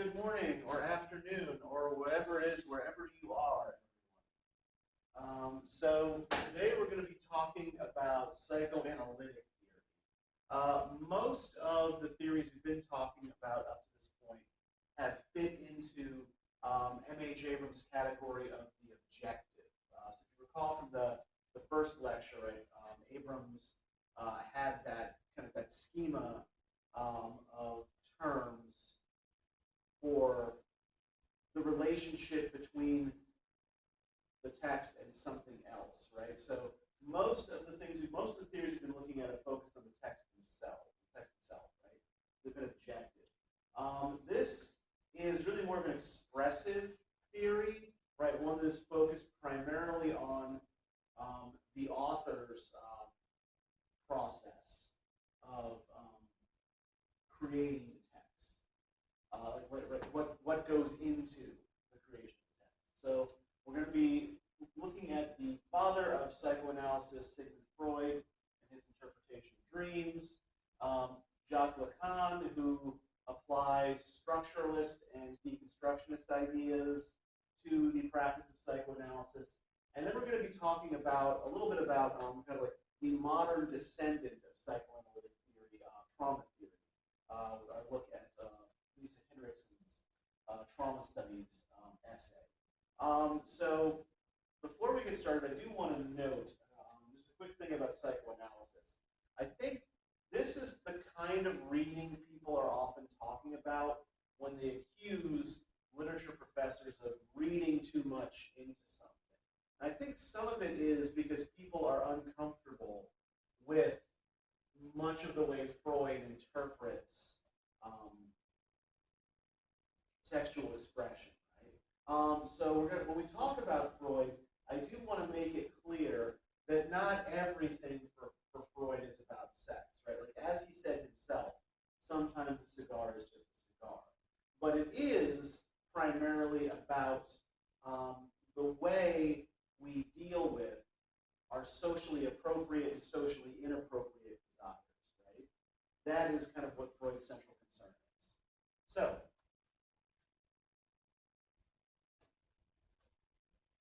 good morning or afternoon or whatever it is, wherever you are. So today we're going to be talking about psychoanalytic theory. Most of the theories we've been talking about up to this point have fit into M.H. Abrams' category of the objective. So if you recall from the first lecture, right, Abrams had that kind of that schema of terms for the relationship between the text and something else, right? So most of the theories we've been looking at have focused on the text itself, right? They've been objective. This is really more of an expressive theory, right? One that is focused primarily on the author's process of creating the text, what goes into the creation of the text. So we're going to be looking at the father of psychoanalysis, Sigmund Freud, and his interpretation of dreams, Jacques Lacan, who applies structuralist and deconstructionist ideas to the practice of psychoanalysis. And then we're going to be talking about a little bit about kind of like the modern descendant of psychoanalytic theory, trauma theory. I look at Lisa Henriksen's trauma studies essay. So before we get started, I do want to note just a quick thing about psychoanalysis. I think this is the kind of reading people are often talking about when they accuse literature professors of reading too much into something. And I think some of it is because people are uncomfortable with much of the way Freud interprets textual expression, right? So when we talk about Freud, I do want to make it clear that not everything for Freud is about sex, right? Like as he said himself, sometimes a cigar is just a cigar. But it is primarily about the way we deal with our socially appropriate and socially inappropriate desires, right? That is kind of what Freud's central concern is. So,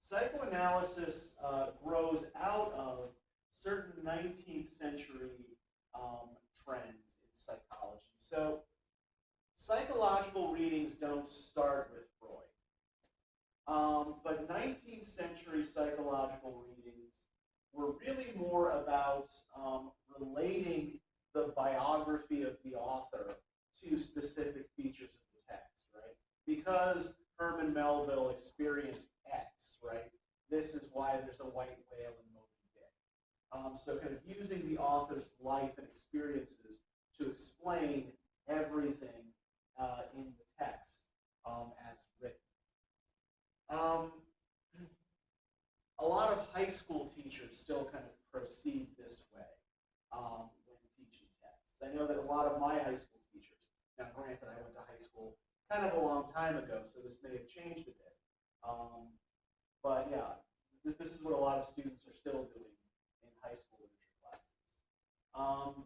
psychoanalysis grows out of certain 19th century trends in psychology. So, psychological readings don't start with Freud. But 19th century psychological readings were really more about relating the biography of the author to specific features of the text, right? Because Herman Melville experienced X, right? This is why there's a white whale in Moby Dick. So kind of using the author's life and experiences to explain everything in the text as written. A lot of high school teachers still kind of proceed this way when teaching texts. I know that a lot of my high school teachers, now granted I went to high school kind of a long time ago, so this may have changed a bit. But yeah, this is what a lot of students are still doing in high school literature classes.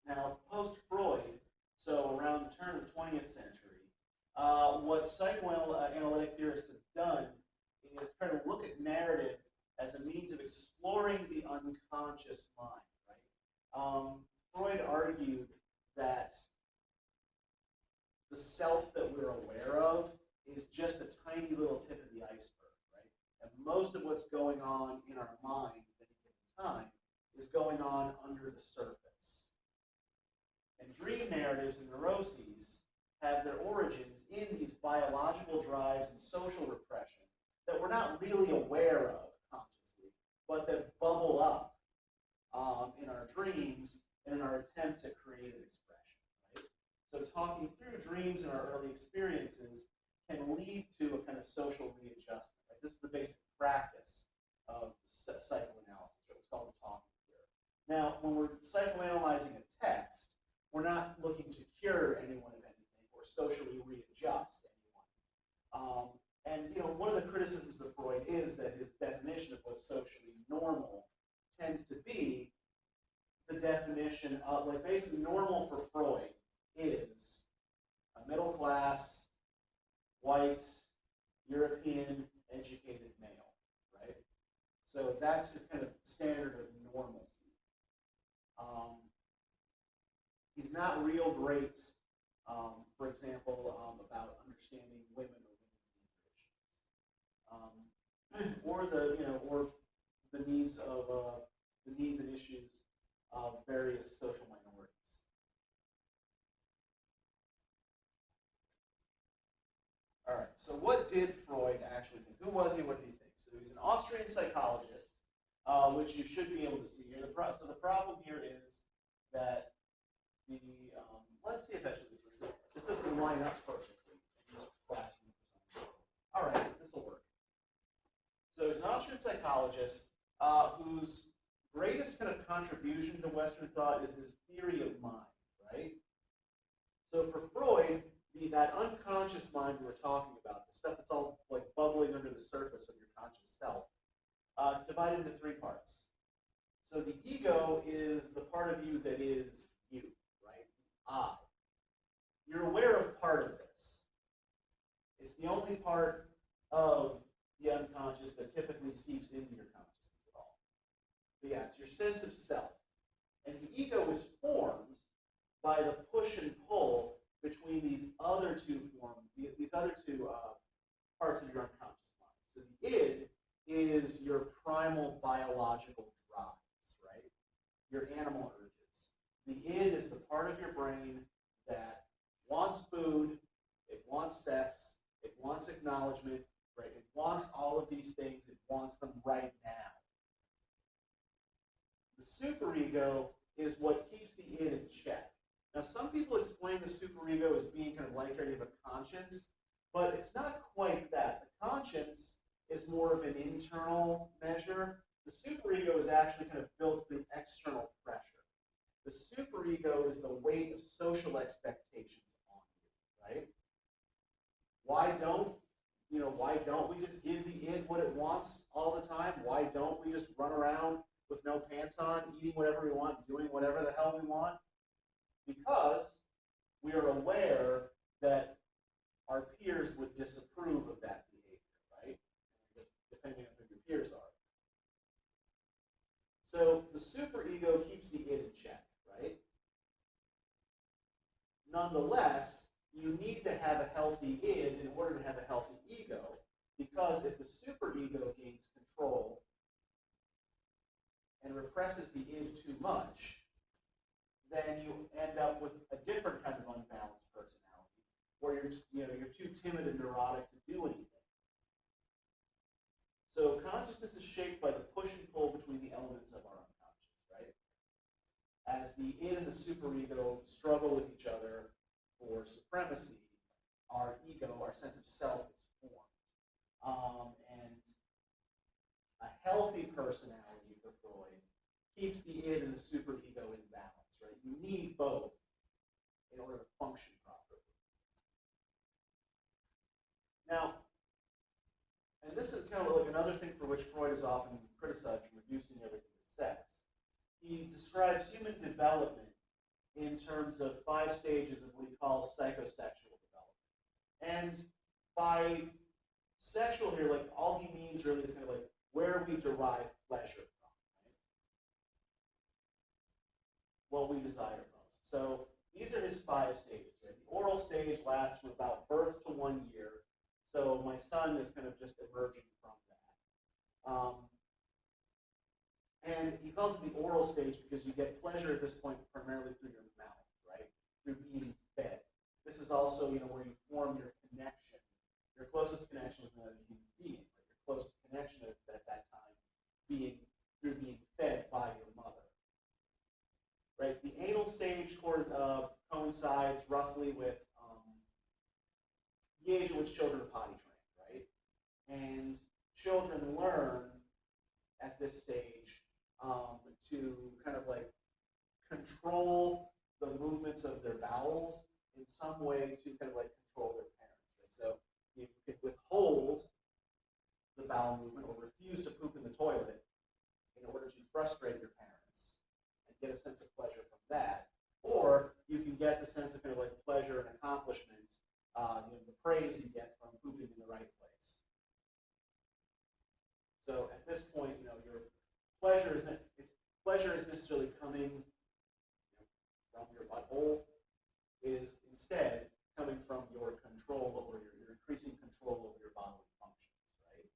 Now, post-Freud, so around the turn of the 20th century, what psychoanalytic theorists have done is try to look at narrative as a means of exploring the unconscious mind, right? Freud argued that the self that we're aware of is just a tiny little tip of the iceberg, right? And most of what's going on in our minds at any given time is going on under the surface. And dream narratives and neuroses have their origins in these biological drives and social repression that we're not really aware of consciously, but that bubble up in our dreams and in our attempts at creative expression, right? So talking through dreams and our early experiences can lead to a kind of social readjustment, right? This is the basic practice of psychoanalysis, right? What's called the talking theory. Now, when we're psychoanalyzing a text, we're not looking to cure anyone of anything or socially readjust anyone. And one of the criticisms of Freud is that his definition of what's socially normal tends to be the definition of, like, basically normal for Freud is middle class, white, European, educated male, right? So that's his kind of standard of normalcy. He's not real great, for example, about understanding women or women's needs or the needs and issues of various social minorities. All right. So what did Freud actually think? Who was he? What did he think? So he was an Austrian psychologist, which you should be able to see here. So the problem here is that let's see if actually this doesn't line up perfectly in this classroom for some reason. All right, this will work. So he's an Austrian psychologist whose greatest kind of contribution to Western thought is his theory of mind, right? So for Freud, that unconscious mind we were talking about, the stuff that's all like bubbling under the surface of your conscious self, it's divided into three parts. So the ego is the part of you that is you, right? I. You're aware of part of this. It's the only part of the unconscious that typically seeps into your consciousness at all. But yeah, it's your sense of self. And the ego is formed by the push and pull between these other two parts of your unconscious mind. So the id is your primal biological drives, right? Your animal urges. The id is the part of your brain that wants food, it wants sex, it wants acknowledgement, right? It wants all of these things, it wants them right now. The superego is what keeps the id in check. Now, some people explain the superego as being kind of like a conscience, but it's not quite that. The conscience is more of an internal measure. The superego is actually kind of built through external pressure. The superego is the weight of social expectations on you, right? Why don't we just give the id what it wants all the time? Why don't we just run around with no pants on, eating whatever we want, doing whatever the hell we want? Because we are aware that our peers would disapprove of that behavior, right? Depending on who your peers are. So the superego keeps the id in check, right? Nonetheless, you need to have a healthy id in order to have a healthy ego, because if the superego gains control and represses the id too much, then you end up with a different kind of unbalanced personality, where you're too timid and neurotic to do anything. So consciousness is shaped by the push and pull between the elements of our unconscious, right? As the id and the superego struggle with each other for supremacy, our ego, our sense of self, is formed. And a healthy personality for Freud keeps the id and the superego in balance, right? You need both in order to function properly. Now, and this is kind of like another thing for which Freud is often criticized for reducing everything to sex. He describes human development in terms of 5 stages of what he calls psychosexual development. And by sexual here, like all he means really is kind of like where we derive pleasure from, right? What we desire most. So these are his 5 stages, right? The oral stage lasts from about birth to 1 year. So my son is kind of just emerging from that. And he calls it the oral stage because you get pleasure at this point primarily through your mouth, right? Through being fed. This is also, where you form your connection, your closest connection with another human being, right? Your closest connection at that time being through being fed by your mother, right? The anal stage coincides roughly with the age at which children are potty trained, right? And children learn at this stage to kind of like control the movements of their bowels in some way to kind of like control their parents, right? So you can withhold the bowel movement or refuse to poop in the toilet in order to frustrate your parents and get a sense of pleasure from that, or you can get the sense of kind of like pleasure and accomplishment, the praise you get from pooping in the right place. So at this point, your pleasure is necessarily coming from your butthole. It is instead coming from your control over your increasing control over your bodily functions, right?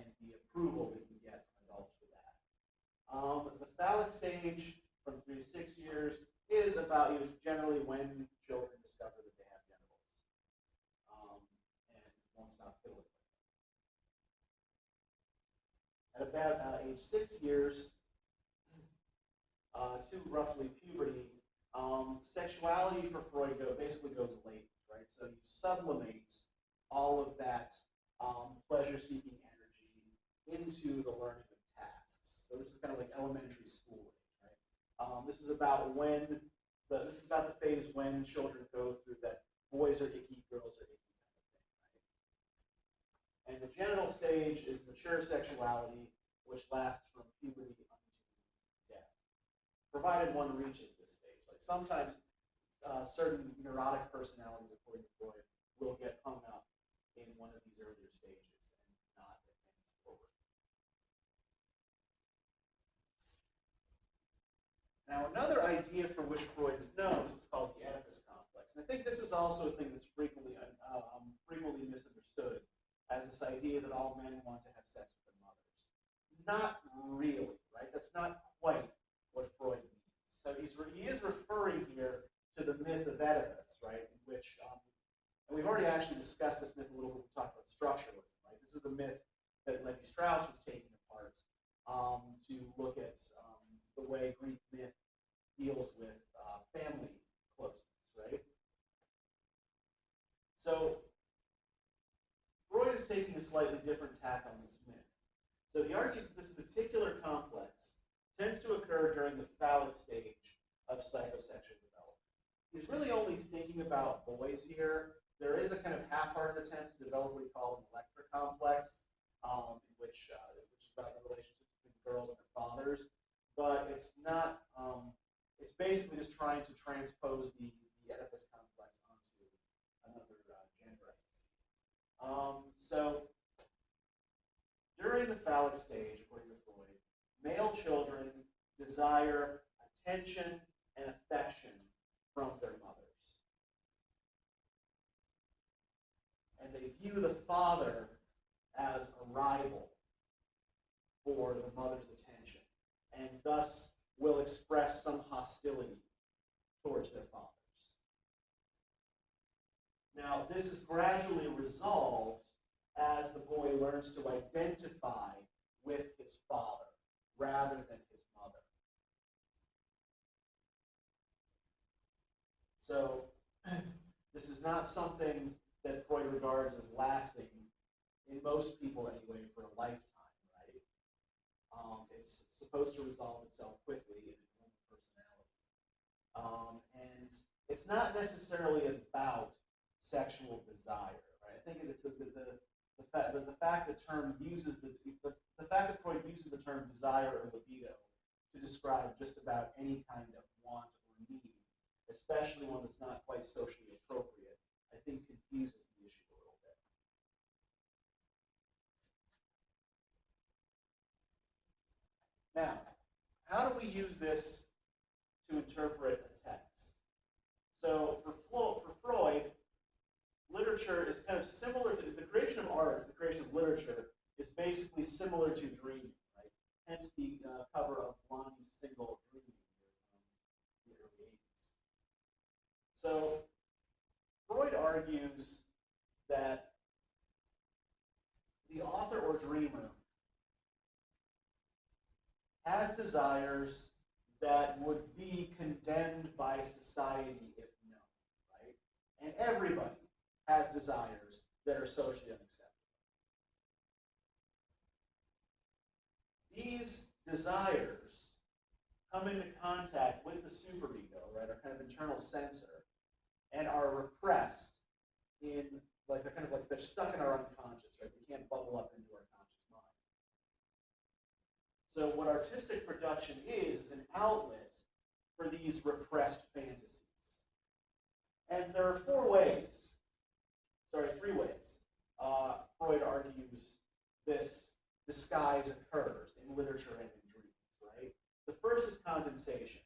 And the approval that you get from adults for that. The phallic stage from 3 to 6 years is about generally when children discover that they have genitals, and won't stop fiddling with them. At about age 6 years to roughly puberty, sexuality for Freud basically goes latent, right? So you sublimate all of that pleasure-seeking energy into the learning of tasks. So this is kind of like elementary school age, right? This is about the phase when children go through that boys are icky, girls are icky kind of thing, right? And the genital stage is mature sexuality, which lasts from puberty unto death, provided one reaches this stage. Like sometimes certain neurotic personalities, according to Freud, will get hung up in one of these earlier stages and not advance forward. Now, another idea for which Freud is known is called the Oedipus complex. And I think this is also a thing that's frequently misunderstood as this idea that all men want to have sex with their mothers. Not really, right? That's not quite what Freud means. So he is referring here to the myth of Oedipus, right? In which, and we've already actually discussed this myth a little bit when we talked about structuralism, right? This is the myth that Levi-Strauss was taking apart to look at the way Greek myth deals with family closeness, right? So Freud is taking a slightly different tack on this myth. So he argues that this particular complex tends to occur during the phallic stage of psychosexual development. He's really only thinking about boys here. There is a kind of half-hearted attempt to develop what he calls an electra complex, which is about the relationship between girls and their fathers. But it's not, it's basically just trying to transpose the Oedipus complex onto another gender. So during the phallic stage, according to Freud, male children desire attention and affection from their mothers. And they view the father as a rival for the mother's attention, and thus will express some hostility towards their fathers. Now, this is gradually resolved as the boy learns to identify with his father rather than his mother. So, this is not something that Freud regards as lasting, in most people anyway, for a lifetime. It's supposed to resolve itself quickly in its own personality. And it's not necessarily about sexual desire, right? I think it's the fact that the fact that Freud uses the term desire or libido to describe just about any kind of want or need, especially one that's not quite socially appropriate, I think confuses the issue a little bit. Now, how do we use this to interpret a text? So for Freud, literature is kind of similar to the creation of art, the creation of literature is basically similar to dreaming, right? Hence the cover of Blondie's single Dreaming in the early 80s. So Freud argues that the author or dreamer has desires that would be condemned by society if known, right? And everybody has desires that are socially unacceptable. These desires come into contact with the superego, right, our kind of internal censor, and are repressed in, like, they're stuck in our unconscious, right? They can't bubble up into our conscious mind. So what artistic production is an outlet for these repressed fantasies. And there are three ways Freud argues this disguise occurs in literature and in dreams, right? The first is condensation,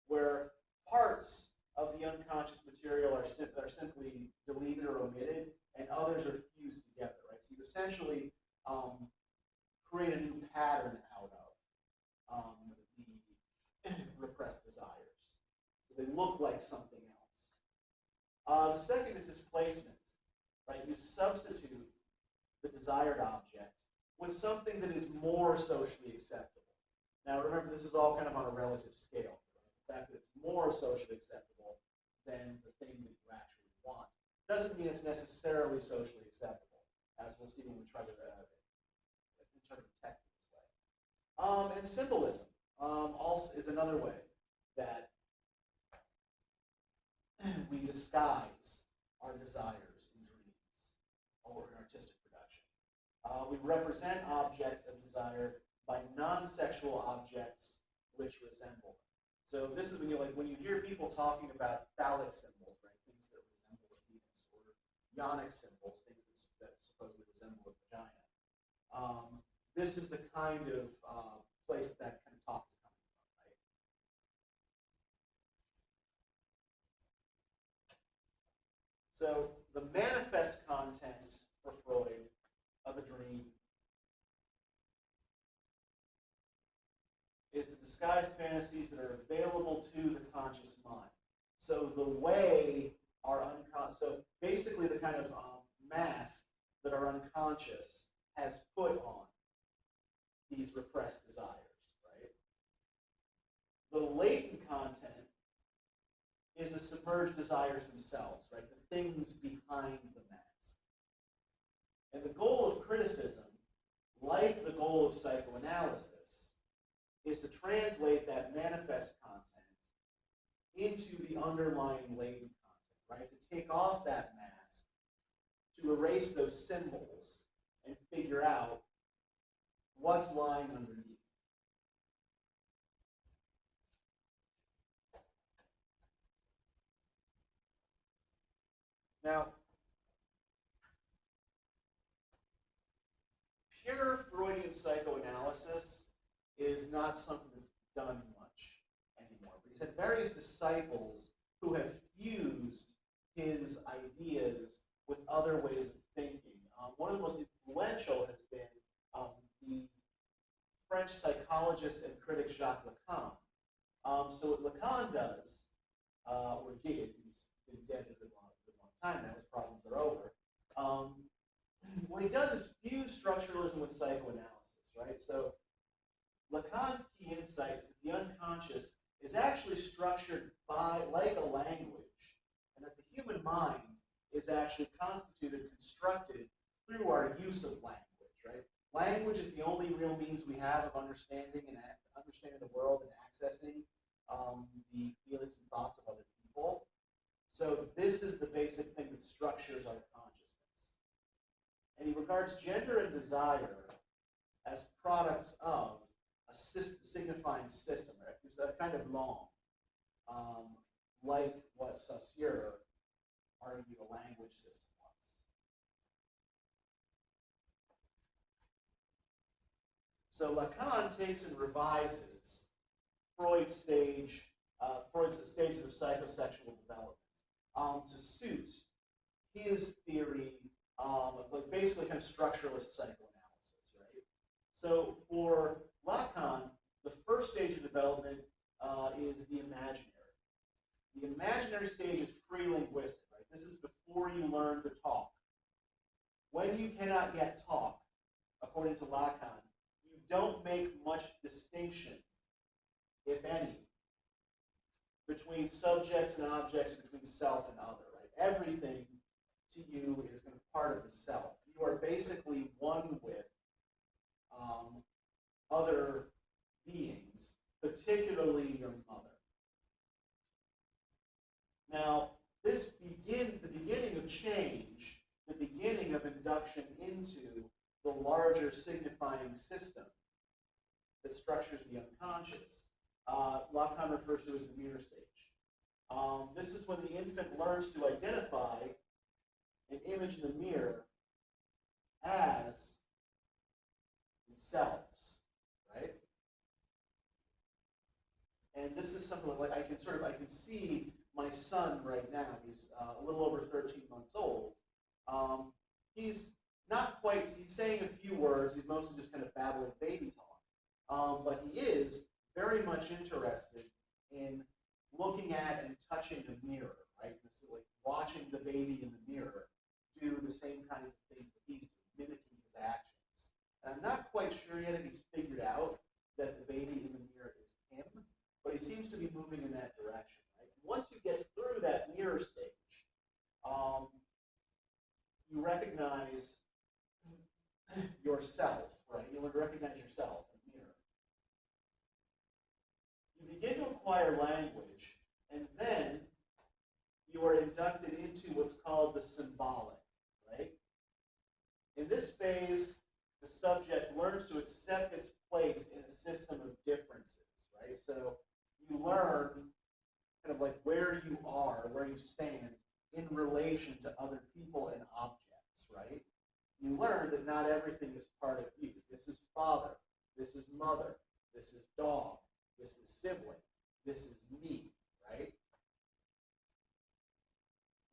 where parts of the unconscious material are simply deleted or omitted, and others are fused together, right? So you essentially create a new pattern out of the repressed desires. So they look like something else. The second is displacement, right? You substitute the desired object with something that is more socially acceptable. Now remember, this is all kind of on a relative scale. Right? The fact that it's more socially acceptable than the thing that you actually want doesn't mean it's necessarily socially acceptable, as we'll see when we try to interpret text this way. And symbolism also is another way that we disguise our desires in dreams or in artistic production. We represent objects of desire by non-sexual objects which resemble them. So this is when you hear people talking about phallic symbols, right? Things that resemble a penis, or yonic symbols, things that supposedly resemble a vagina. This is the kind of place that kind of talk is coming from, right? So the manifest content for Freud of a dream is the disguised fantasies that are available to the conscious mind. So the way so basically the kind of mask that our unconscious has put on these repressed desires, right? The latent content is the submerged desires themselves, right? The things behind the mask. And the goal of criticism, like the goal of psychoanalysis, is to translate that manifest content into the underlying latent content, right? To take off that mask, to erase those symbols, and figure out what's lying underneath. Now, pure Freudian psychoanalysis is not something that's done much anymore. But he's had various disciples who have fused his ideas with other ways of thinking. One of the most influential has been the French psychologist and critic Jacques Lacan. So what Lacan does, or did, he's been dead a good long time now, his problems are over. What he does is fuse structuralism with psychoanalysis, right? So Lacan's key insight is that the unconscious is actually structured like a language, and that the human mind is actually constituted, constructed through our use of language, right? Language is the only real means we have of understanding the world and accessing the feelings and thoughts of other people. So this is the basic thing that structures our consciousness. And he regards gender and desire as products of a signifying system, right? It's a kind of long, like what Saussure argued a language system was. So Lacan takes and revises Freud's stages of psychosexual development to suit his theory of basically kind of structuralist psychoanalysis, right? So for Lacan, the first stage of development is the imaginary. The imaginary stage is pre-linguistic, right? This is before you learn to talk. When you cannot yet talk, according to Lacan, you don't make much distinction, if any, between subjects and objects, and between self and other, right? Everything to you is kind of part of the self. You are basically one with other beings, particularly your mother. Now, the beginning of change, the beginning of induction into the larger signifying system that structures the unconscious, Lacan refers to as the mirror stage. This is when the infant learns to identify an image in the mirror as themselves, right? And this is something like I can see my son right now. He's a little over 13 months old. He's not quite, he's saying a few words. He's mostly just kind of babbling baby talk. But he is very much interested in looking at and touching the mirror, right? So like watching the baby in the mirror do the same kinds of things that he's doing, mimicking his actions. And I'm not quite sure yet if he's figured out that the baby in the mirror is him, but he seems to be moving in that direction, right? Once you get through that mirror stage, you recognize yourself, right? You learn to recognize yourself in the mirror. You begin to acquire language, and then you are inducted into what's called the symbolic, right? In this phase, the subject learns to accept its place in a system of differences, right? So you learn kind of like where you are, where you stand in relation to other people and objects, right? You learn that not everything is part of you. This is father, this is mother, this is dog, this is sibling, this is me, right?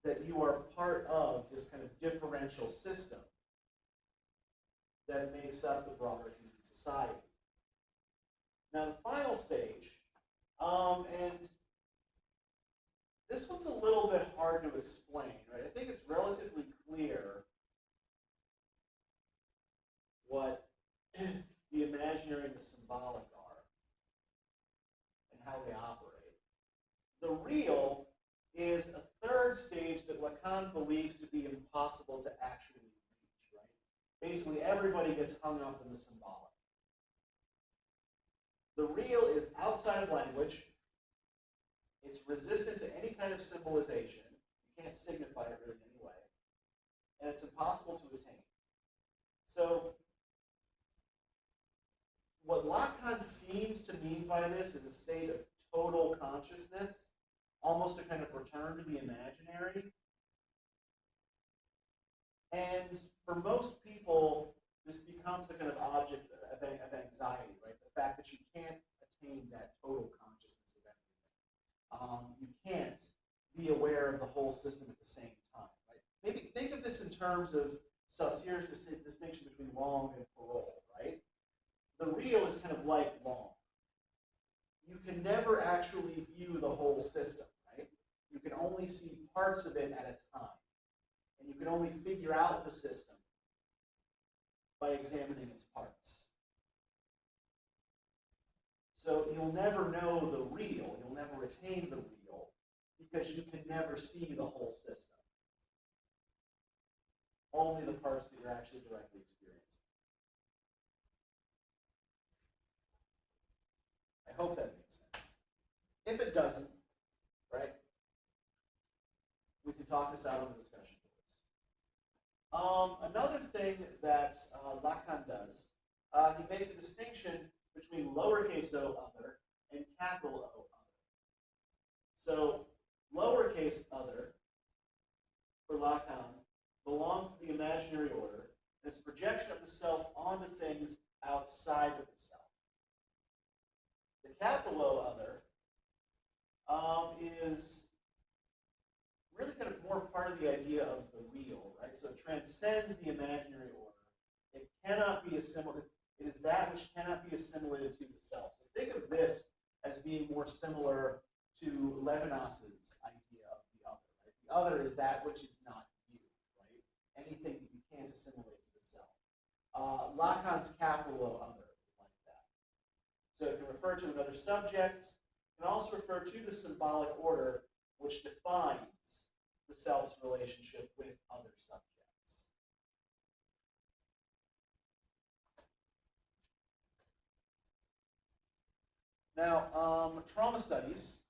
That you are part of this kind of differential system that makes up the broader human society. Now, the final stage, and this one's a little bit hard to explain, right? I think it's relatively clear what the imaginary and the symbolic are and how they operate. The real is a third stage that Lacan believes to be impossible to actually reach, right? Basically, everybody gets hung up in the symbolic. The real is outside of language. It's resistant to any kind of symbolization. You can't signify it really in any way. And it's impossible to attain. So, what Lacan seems to mean by this is a state of total consciousness, almost a kind of return to the imaginary. And for most people, this becomes a kind of object of anxiety, right? The fact that you can't attain that total consciousness of everything. You can't be aware of the whole system at the same time, right? Maybe think of this in terms of Saussure's distinction between wrong and parole, right? The real is kind of like wrong. You can never actually view the whole system, right? You can only see parts of it at a time. And you can only figure out the system by examining its parts. So you'll never know the real, you'll never attain the real, because you can never see the whole system. Only the parts that you're actually directly experiencing. I hope that makes sense. If it doesn't, right, we can talk this out on the discussion boards. Another thing that Lacan does, he makes a distinction between lowercase o other and capital O other. So lowercase other, for Lacan, belongs to the imaginary order, and it's a projection of the self onto things outside of the self. The capital O other is really kind of more part of the idea of the real, right? So it transcends the imaginary order. It cannot be assimilated. It is that which cannot be assimilated to the self. So think of this as being more similar to Levinas's idea of the other, right? The other is that which is not you, right? Anything that you can't assimilate to the self. Lacan's capital O other is like that. So it can refer to another subject. It can also refer to the symbolic order, which defines the self's relationship with other subjects. Now, trauma studies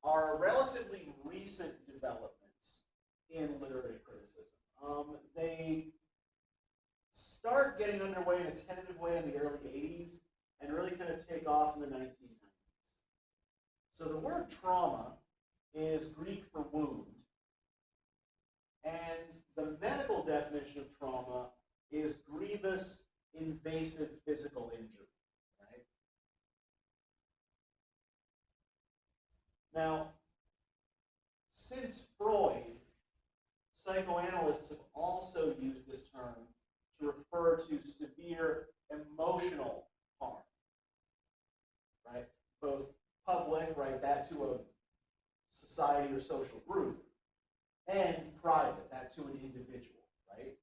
are relatively recent developments in literary criticism. They start getting underway in a tentative way in the early 80s and really kind of take off in the 1990s. So the word trauma is Greek for wound, and the medical definition of trauma is grievous, invasive physical injury. Right? Now, since Freud, psychoanalysts have also used this term to refer to severe emotional harm, right? Both public, right, that to a society or social group, and private, that to an individual, right?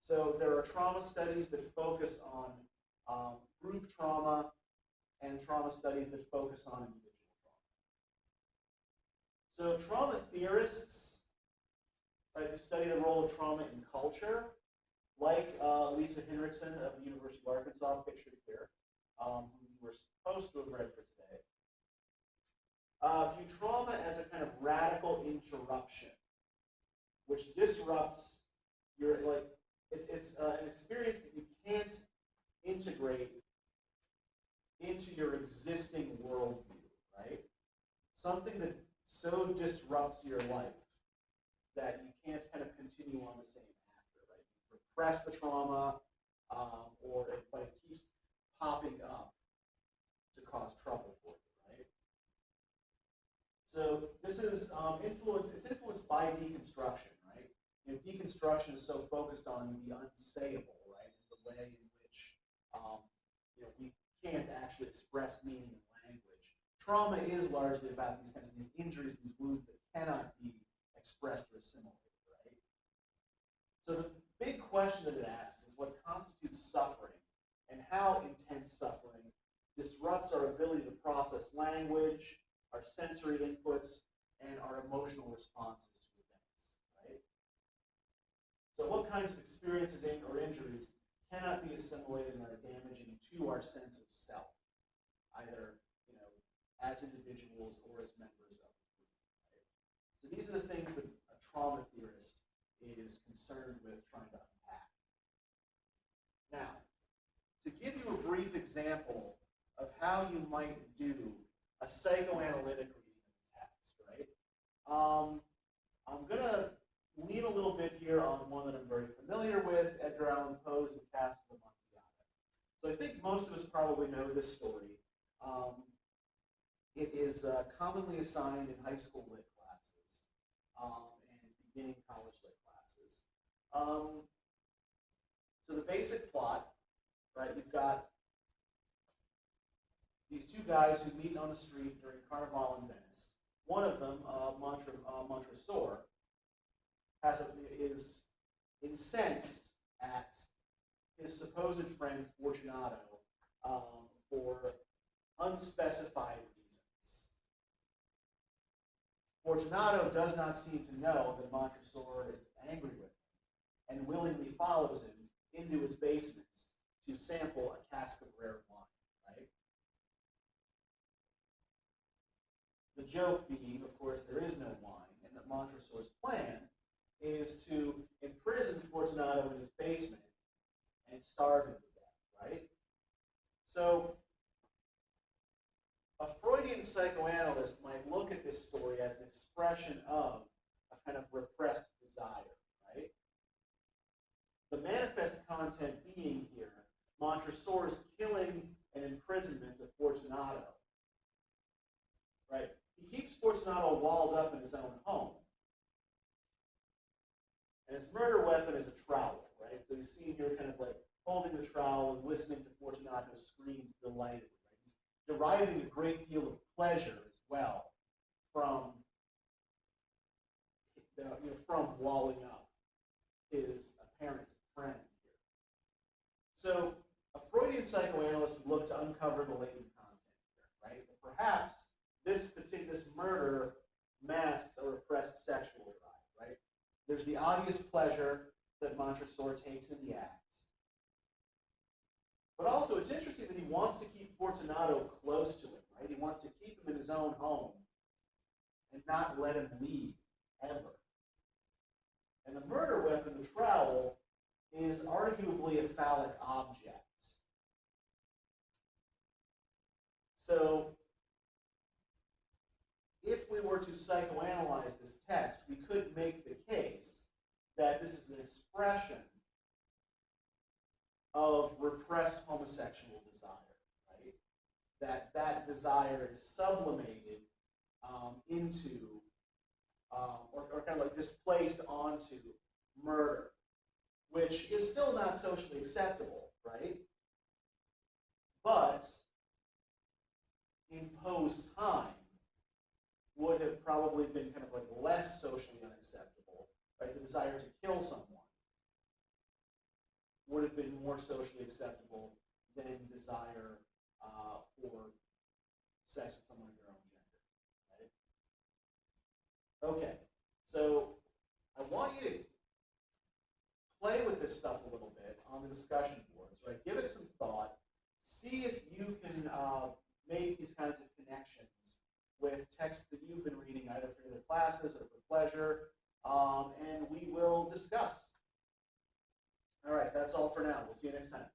So there are trauma studies that focus on group trauma and trauma studies that focus on individual trauma. So trauma theorists, right, who study the role of trauma in culture, like Lisa Henriksen of the University of Arkansas, pictured here, who we were supposed to have read for today, view trauma as a kind of radical interruption, which disrupts your, like, it's an experience that you can't integrate into your existing worldview, right? Something that so disrupts your life that you can't kind of continue on the same after, right? You repress the trauma, but it keeps popping up to cause trouble for you, right? So this is it's influenced by deconstruction, right? You know, deconstruction is so focused on the unsayable, right? The way in which you know, we can't actually express meaning in language. Trauma is largely about these injuries, these wounds that cannot be expressed or assimilated, right? So the big question that it asks is what constitutes suffering and how intense suffering disrupts our ability to process language, our sensory inputs, and our emotional responses to events, right? So what kinds of experiences or injuries cannot be assimilated and are damaging to our sense of self, either, you know, as individuals or as members of the group, right? So these are the things that a trauma theorist is concerned with trying to unpack. Now, to give you a brief example of how you might do a psychoanalytic reading of the text, right? I'm going to lean a little bit here on one that I'm very familiar with, Edgar Allan Poe's The Castle of Amontillado. So I think most of us probably know this story. It is commonly assigned in high school lit classes and beginning college lit classes. So the basic plot, right, you've got these two guys who meet on the street during Carnival in Venice. One of them, Montresor, is incensed at his supposed friend Fortunato for unspecified reasons. Fortunato does not seem to know that Montresor is angry with him and willingly follows him into his basements to sample a cask of rare wine, right? The joke being, of course, there is no wine, and that Montresor's plan is to imprison Fortunato in his basement and starve him to death, right? So a Freudian psychoanalyst might look at this story as an expression of a kind of repressed desire, right? The manifest content being here, Montresor's killing and imprisonment of Fortunato, right? He keeps Fortunato walled up in his own home. And his murder weapon is a trowel, right? So you see here kind of like holding the trowel and listening to Fortunato's screams delightedly, right? He's deriving a great deal of pleasure as well from, from walling up his apparent friend here. So a Freudian psychoanalyst would look to uncover the latent content here, right? But perhaps this murder masks a repressed sexual drive, right? There's the obvious pleasure that Montresor takes in the act. But also, it's interesting that he wants to keep Fortunato close to him, right? He wants to keep him in his own home and not let him leave, ever. And the murder weapon, the trowel, is arguably a phallic object. So if we were to psychoanalyze this text, we could make the case that this is an expression of repressed homosexual desire, right? That desire is sublimated into, or kind of like displaced onto murder, which is still not socially acceptable, right? But in Poe's time would have probably been kind of like less socially unacceptable, right? The desire to kill someone would have been more socially acceptable than desire for sex with someone of your own gender, right? Okay, so I want you to play with this stuff a little bit on the discussion boards, right? Give it some thought. See if you can make these kinds of connections with texts that you've been reading either for your classes or for pleasure, and we will discuss. All right, that's all for now. We'll see you next time.